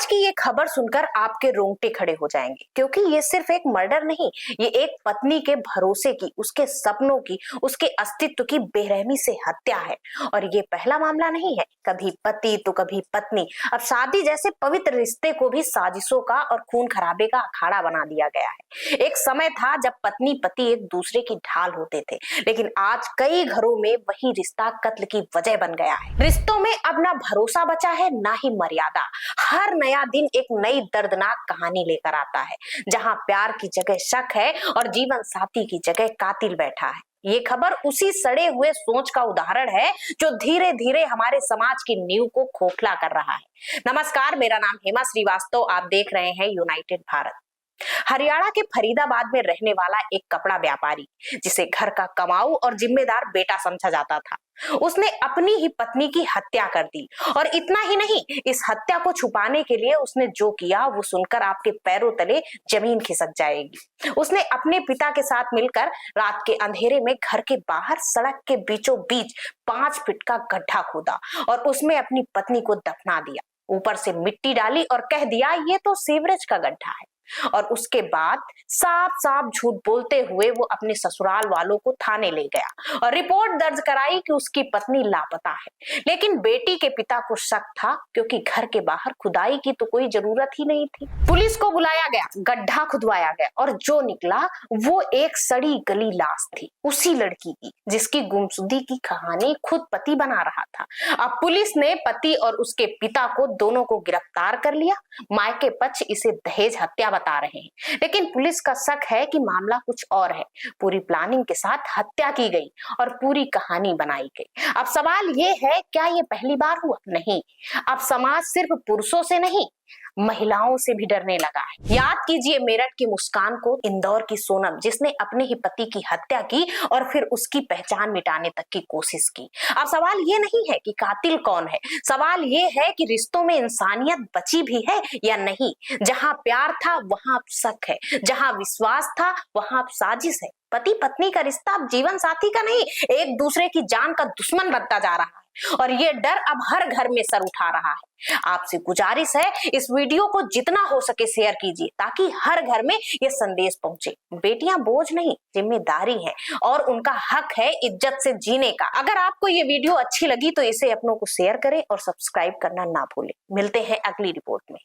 आज की ये खबर सुनकर आपके रोंगटे खड़े हो जाएंगे, क्योंकि ये सिर्फ एक मर्डर नहीं, ये एक पत्नी के भरोसे की, उसके सपनों की, उसके अस्तित्व की बेरहमी से हत्या है। और ये पहला मामला नहीं है, कभी पति तो कभी पत्नी। अब शादी जैसे पवित्र रिश्ते को भी साजिशों का और खून खराबे का अखाड़ा बना दिया गया है। एक समय था जब पत्नी पति एक दूसरे की ढाल होते थे, लेकिन आज कई घरों में वही रिश्ता कत्ल की वजह बन गया है। रिश्तों में अब ना भरोसा बचा है, ना ही मर्यादा। हर नया दिन एक नई दर्दनाक कहानी लेकर आता है, जहां प्यार की जगह शक है और जीवन साथी की जगह कातिल बैठा है। ये खबर उसी सड़े हुए सोच का उदाहरण है जो धीरे धीरे हमारे समाज की नींव को खोखला कर रहा है। नमस्कार, मेरा नाम हेमा श्रीवास्तव, आप देख रहे हैं यूनाइटेड भारत। हरियाणा के फरीदाबाद में रहने वाला एक कपड़ा व्यापारी, जिसे घर का कमाऊ और जिम्मेदार बेटा समझा जाता था, उसने अपनी ही पत्नी की हत्या कर दी। और इतना ही नहीं, इस हत्या को छुपाने के लिए उसने जो किया वो सुनकर आपके पैरों तले जमीन खिसक जाएगी। उसने अपने पिता के साथ मिलकर रात के अंधेरे में घर के बाहर सड़क के बीचों बीच 5 फीट का गड्ढा खोदा और उसमें अपनी पत्नी को दफना दिया। ऊपर से मिट्टी डाली और कह दिया ये तो सीवरेज का गड्ढा है। और उसके बाद साफ साफ झूठ बोलते हुए वो अपने ससुराल वालों को थाने ले गया और रिपोर्ट दर्ज कराई कि उसकी पत्नी लापता है। लेकिन बेटी के पिता को शक था, क्योंकि घर के बाहर खुदाई की तो कोई जरूरत ही नहीं थी। पुलिस को बुलाया गया, गड्ढा खुदवाया गया और जो निकला वो एक सड़ी गली लाश थी, उसी लड़की की जिसकी गुमशुदगी की कहानी खुद पति बना रहा था। अब पुलिस ने पति और उसके पिता को दोनों को गिरफ्तार कर लिया। मायके पक्ष इसे दहेज हत्या बता रहे हैं, लेकिन पुलिस का शक है कि मामला कुछ और है। पूरी प्लानिंग के साथ हत्या की गई और पूरी कहानी बनाई गई। अब सवाल ये है, क्या ये पहली बार हुआ? नहीं, अब समाज सिर्फ पुरुषों से नहीं, महिलाओं से भी डरने लगा है। याद कीजिए मेरठ की मुस्कान को, इंदौर की सोनम, जिसने अपने ही पति की हत्या की और फिर उसकी पहचान मिटाने तक की कोशिश की। अब सवाल ये नहीं है कि कातिल कौन है, सवाल ये है कि रिश्तों में इंसानियत बची भी है या नहीं। जहां प्यार था वहां अब शक है, जहां विश्वास था वहां अब साजिश है। पति पत्नी का रिश्ता अब जीवन साथी का नहीं, एक दूसरे की जान का दुश्मन बनता जा रहा है और ये डर अब हर घर में सर उठा रहा है। आपसे गुजारिश है, इस वीडियो को जितना हो सके शेयर कीजिए, ताकि हर घर में ये संदेश पहुंचे। बेटियां बोझ नहीं, जिम्मेदारी है और उनका हक है इज्जत से जीने का। अगर आपको ये वीडियो अच्छी लगी तो इसे अपनों को शेयर करें और सब्सक्राइब करना ना भूलें। मिलते हैं अगली रिपोर्ट में।